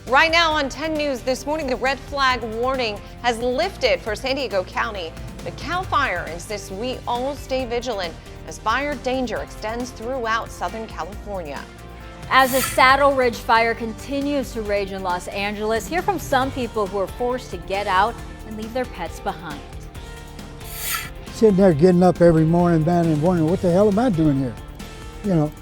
Right now on 10 News this morning, the red flag warning has lifted for San Diego County. But CAL FIRE insists we all stay vigilant as fire danger extends throughout Southern California. As the Saddle Ridge fire continues to rage in Los Angeles, hear from some people who are forced to get out and leave their pets behind. Sitting there getting up every morning, man, and wondering, what the hell am I doing here? You know,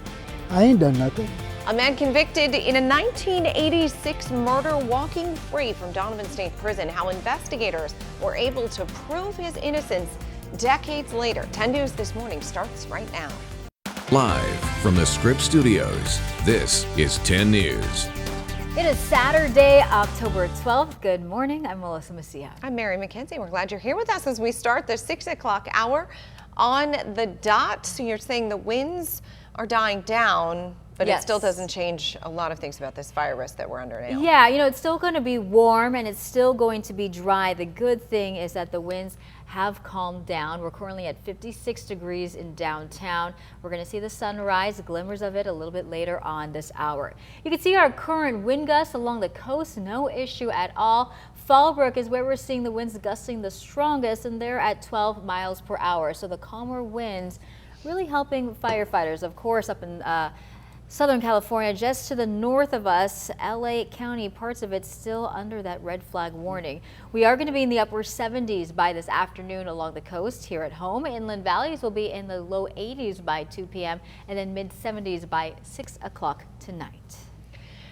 I ain't done nothing. A man convicted in a 1986 murder walking free from Donovan State Prison. How investigators were able to prove his innocence decades later. 10 News this morning starts right now. Live from the Scripps Studios, this is 10 News. It is Saturday, October 12th. Good morning. I'm Melissa Messia. I'm Mary McKenzie. We're glad you're here with us as we start the 6 o'clock hour on the dot. So you're saying the winds are dying down, but Yes. It still doesn't change a lot of things about this fire risk that we're under now. Yeah, you know, it's still going to be warm and it's still going to be dry. The good thing is that the winds have calmed down. We're currently at 56 degrees in downtown. We're going to see the sunrise, glimmers of it a little bit later on this hour. You can see our current wind gusts along the coast, no issue at all. Fallbrook is where we're seeing the winds gusting the strongest, and they're at 12 miles per hour. So the calmer winds really helping firefighters. Of course, up in Southern California, just to the north of us, LA County, parts of it still under that red flag warning. We are going to be in the upper 70s by this afternoon along the coast. Here at home, inland valleys will be in the low 80s by 2 p.m. and then mid 70s by 6 o'clock tonight.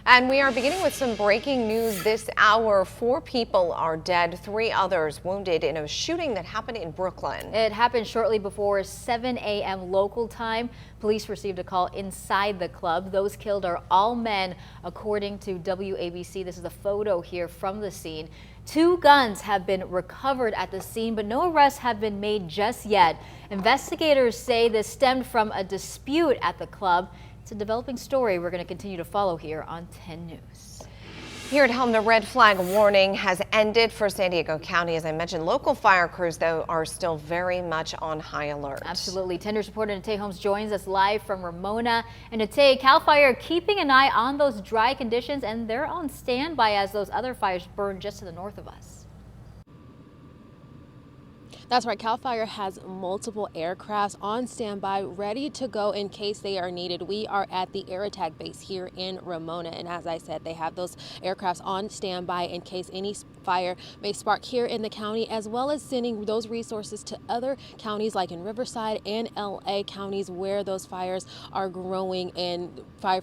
And we are beginning with some breaking news this hour. 4 people are dead, 3 others wounded in a shooting that happened in Brooklyn. It happened shortly before 7 a.m. local time. Police received a call inside the club. Those killed are all men, according to WABC. This is a photo here from the scene. 2 guns have been recovered at the scene, but no arrests have been made just yet. Investigators say this stemmed from a dispute at the club. It's a developing story we're going to continue to follow here on 10 News. Here at home, the red flag warning has ended for San Diego County. As I mentioned, local fire crews, though, are still very much on high alert. Absolutely. 10 News reporter Natay Holmes joins us live from Ramona. And Natay, CAL FIRE keeping an eye on those dry conditions, and they're on standby as those other fires burn just to the north of us. That's right. CAL FIRE has multiple aircrafts on standby, ready to go in case they are needed. We are at the Air Attack base here in Ramona, and as I said, they have those aircrafts on standby in case any fire may spark here in the county, as well as sending those resources to other counties like in Riverside and LA counties where those fires are growing, and fire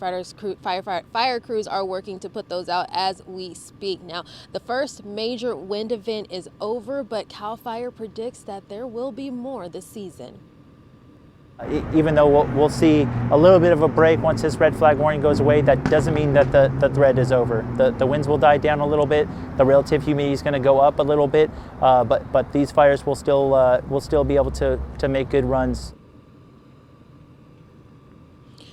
crews are working to put those out as we speak. Now, the first major wind event is over, but CAL FIRE predicts that there will be more this season. Even though we'll see a little bit of a break once this red flag warning goes away, that doesn't mean that the threat is over. The winds will die down a little bit, the relative humidity is going to go up a little bit, but these fires will still be able to make good runs.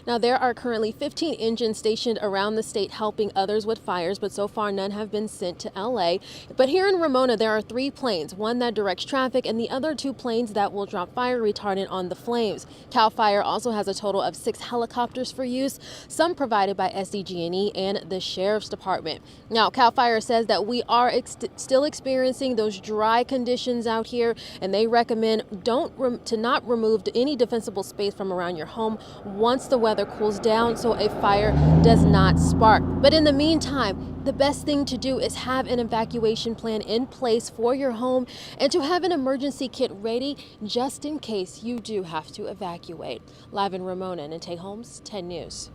Now, there are currently 15 engines stationed around the state helping others with fires, but so far none have been sent to LA. But here in Ramona, there are 3 planes, one that directs traffic and the other 2 planes that will drop fire retardant on the flames. CAL FIRE also has a total of 6 helicopters for use, some provided by SDG&E and the Sheriff's Department. Now, CAL FIRE says that we are still experiencing those dry conditions out here, and they recommend to not remove any defensible space from around your home once the weather cools down so a fire does not spark. But in the meantime, the best thing to do is have an evacuation plan in place for your home and to have an emergency kit ready just in case you do have to evacuate. Live in Ramona, Natay Holmes, 10 News.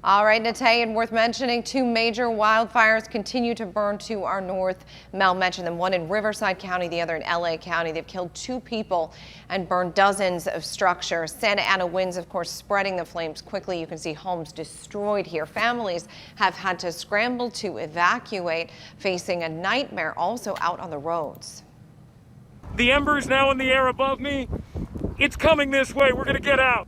All right, Natay, and worth mentioning, 2 major wildfires continue to burn to our north. Mel mentioned them, one in Riverside County, the other in LA County. They've killed 2 people and burned dozens of structures. Santa Ana winds, of course, spreading the flames quickly. You can see homes destroyed here. Families have had to scramble to evacuate, facing a nightmare also out on the roads. The embers now in the air above me. It's coming this way. We're going to get out.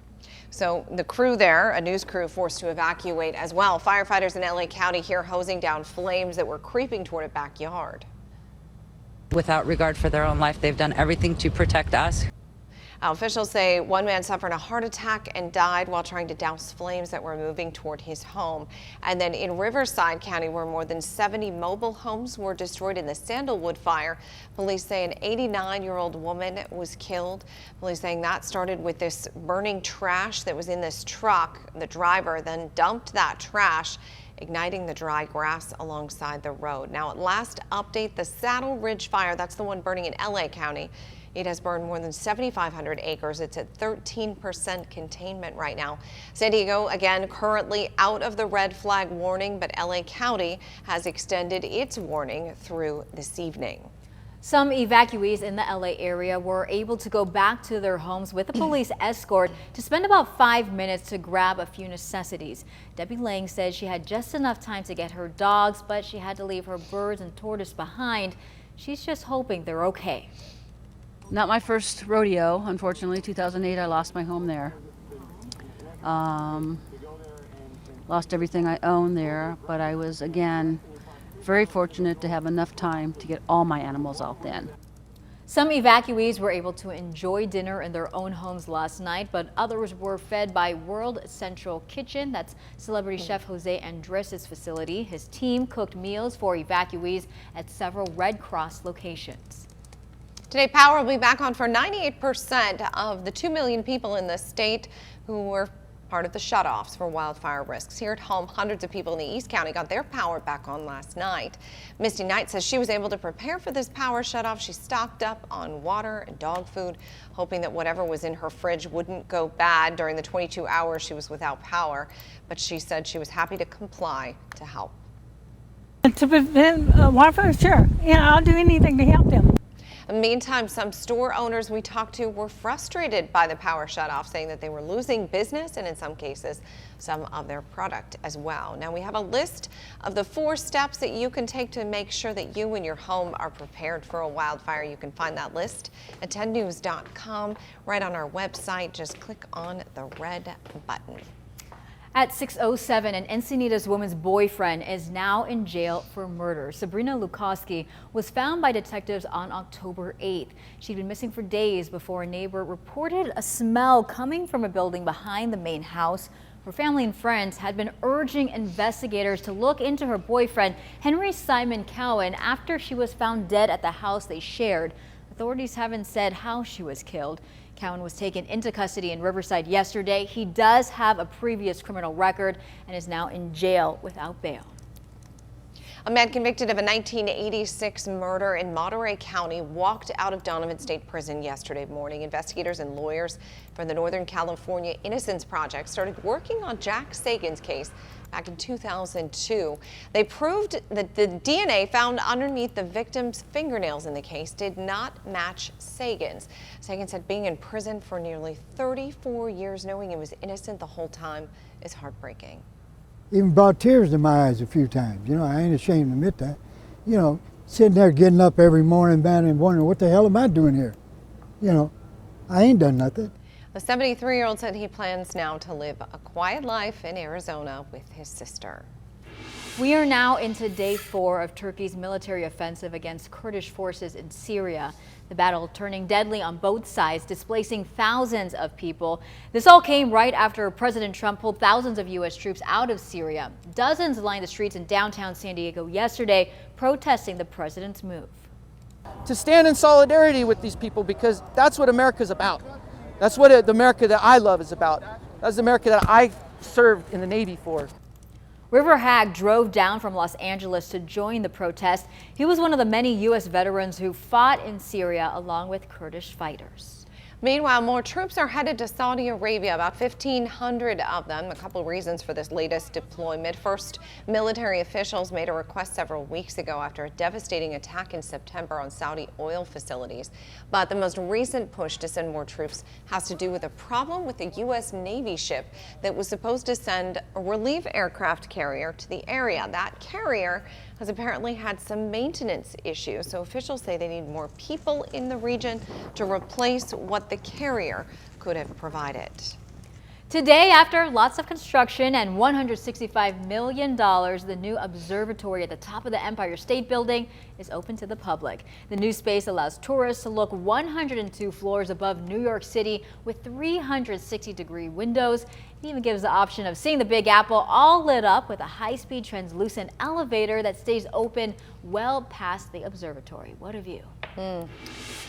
So the crew there, a news crew, forced to evacuate as well. Firefighters in LA County here hosing down flames that were creeping toward a backyard. Without regard for their own life, they've done everything to protect us. Officials say one man suffered a heart attack and died while trying to douse flames that were moving toward his home. And then in Riverside County, where more than 70 mobile homes were destroyed in the Sandalwood fire, police say an 89-year-old woman was killed. Police saying that started with this burning trash that was in this truck. The driver then dumped that trash, igniting the dry grass alongside the road. Now, at last update, the Saddle Ridge fire, that's the one burning in LA County. It has burned more than 7,500 acres. It's at 13% containment right now. San Diego, again, currently out of the red flag warning, but LA County has extended its warning through this evening. Some evacuees in the LA area were able to go back to their homes with a police escort to spend about 5 minutes to grab a few necessities. Debbie Lang says she had just enough time to get her dogs, but she had to leave her birds and tortoise behind. She's just hoping they're okay. Not my first rodeo, unfortunately. 2008, I lost my home there. Lost everything I owned there, but I was, again, very fortunate to have enough time to get all my animals out then. Some evacuees were able to enjoy dinner in their own homes last night, but others were fed by World Central Kitchen. That's celebrity chef Jose Andres' facility. His team cooked meals for evacuees at several Red Cross locations. Today, power will be back on for 98% of the 2 million people in the state who were part of the shutoffs for wildfire risks. Here at home, hundreds of people in the East County got their power back on last night. Misty Knight says she was able to prepare for this power shutoff. She stocked up on water and dog food, hoping that whatever was in her fridge wouldn't go bad during the 22 hours she was without power. But she said she was happy to comply to help. To prevent wildfire, sure. Yeah, I'll do anything to help them. Meantime, some store owners we talked to were frustrated by the power shutoff, saying that they were losing business and in some cases some of their product as well. Now we have a list of the 4 steps that you can take to make sure that you and your home are prepared for a wildfire. You can find that list at 10news.com. Right on our website, just click on the red button. At 6:07, an Encinitas woman's boyfriend is now in jail for murder. Sabrina Lukowski was found by detectives on October 8th. She'd been missing for days before a neighbor reported a smell coming from a building behind the main house. Her family and friends had been urging investigators to look into her boyfriend, Henry Simon Cowan, after she was found dead at the house they shared. Authorities haven't said how she was killed. Cowan was taken into custody in Riverside yesterday. He does have a previous criminal record and is now in jail without bail. A man convicted of a 1986 murder in Monterey County walked out of Donovan State Prison yesterday morning. Investigators and lawyers from the Northern California Innocence Project started working on Jack Sagan's case back in 2002. They proved that the DNA found underneath the victim's fingernails in the case did not match Sagan's. Sagan said being in prison for nearly 34 years, knowing he was innocent the whole time, is heartbreaking. Even brought tears to my eyes a few times. You know, I ain't ashamed to admit that. You know, sitting there getting up every morning, man, and wondering, what the hell am I doing here? You know, I ain't done nothing. The 73-year-old said he plans now to live a quiet life in Arizona with his sister. We are now into day 4 of Turkey's military offensive against Kurdish forces in Syria. The battle turning deadly on both sides, displacing thousands of people. This all came right after President Trump pulled thousands of U.S. troops out of Syria. Dozens lined the streets in downtown San Diego yesterday, protesting the president's move. To stand in solidarity with these people, because that's what America's about. That's what the America that I love is about. That's the America that I served in the Navy for. River Hag drove down from Los Angeles to join the protest. He was one of the many U.S. veterans who fought in Syria along with Kurdish fighters. Meanwhile, more troops are headed to Saudi Arabia, about 1,500 of them. A couple reasons for this latest deployment. First, military officials made a request several weeks ago after a devastating attack in September on Saudi oil facilities. But the most recent push to send more troops has to do with a problem with the U.S. Navy ship that was supposed to send a relief aircraft carrier to the area. That carrier has apparently had some maintenance issues, so officials say they need more people in the region to replace what the carrier could have provided. Today, after lots of construction and $165 million, the new observatory at the top of the Empire State Building is open to the public. The new space allows tourists to look 102 floors above New York City with 360-degree windows. It even gives the option of seeing the Big Apple all lit up with a high-speed translucent elevator that stays open well past the observatory. What a view.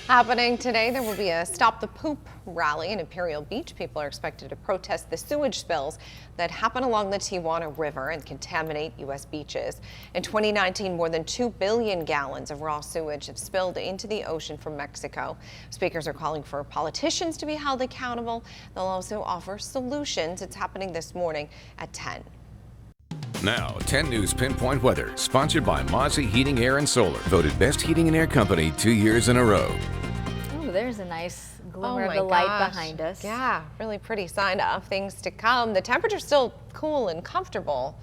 Happening today, there will be a Stop the Poop rally in Imperial Beach. People are expected to protest the sewage spills that happen along the Tijuana River and contaminate U.S. beaches. In 2019, more than 2 billion gallons of raw sewage have spilled into the ocean from Mexico. Speakers are calling for politicians to be held accountable. They'll also offer solutions. It's happening this morning at 10. Now, 10 News Pinpoint Weather, sponsored by Mozzie Heating, Air and Solar, voted best heating and air company 2 years in a row. Oh, there's a nice glimmer of my the light gosh. behind us. Yeah, really pretty sign of things to come. The temperature's still cool and comfortable,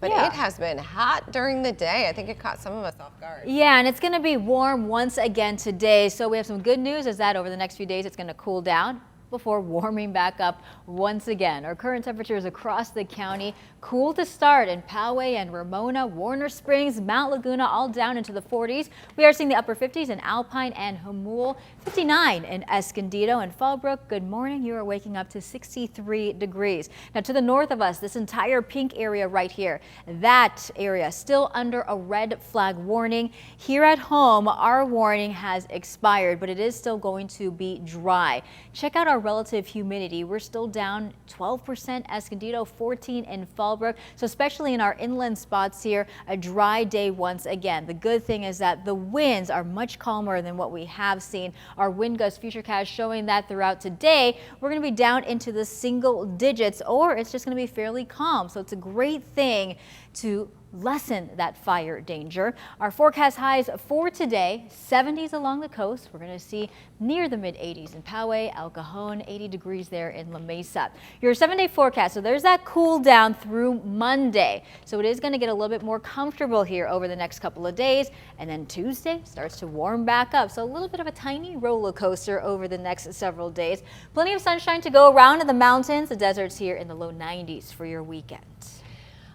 but Yeah. it has been hot during the day. I think it caught some of us off guard. Yeah, and it's going to be warm once again today. So we have some good news is that over the next few days it's going to cool down before warming back up once again. Our current temperatures across the county cool to start in Poway and Ramona, Warner Springs, Mount Laguna, all down into the 40s. We are seeing the upper 50s in Alpine and Jamul, 59 in Escondido and Fallbrook. Good morning. You are waking up to 63 degrees. Now to the north of us, this entire pink area right here, that area still under a red flag warning. Here at home, our warning has expired, but it is still going to be dry. Check out our relative humidity. We're still down 12% Escondido, 14 in Fallbrook. So especially in our inland spots here, a dry day once again. The good thing is that the winds are much calmer than what we have seen. Our wind gust futurecast showing that throughout today, we're going to be down into the single digits, or it's just going to be fairly calm. So it's a great thing to lessen that fire danger. Our forecast highs for today, 70s along the coast. We're going to see near the mid 80s in Poway, El Cajon, 80 degrees there in La Mesa. Your 7-day forecast. So there's that cool down through Monday. So it is going to get a little bit more comfortable here over the next couple of days. And then Tuesday starts to warm back up. So a little bit of a tiny roller coaster over the next several days. Plenty of sunshine to go around in the mountains. The desert's here in the low 90s for your weekend.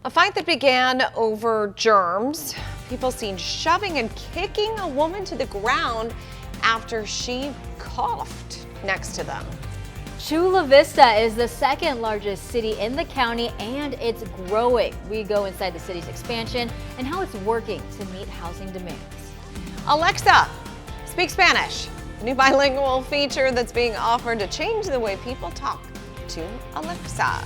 A fight that began over germs. People seen shoving and kicking a woman to the ground after she coughed next to them. Chula Vista is the second largest city in the county, and it's growing. We go inside the city's expansion and how it's working to meet housing demands. Alexa, speak Spanish. A new bilingual feature that's being offered to change the way people talk to Alexa.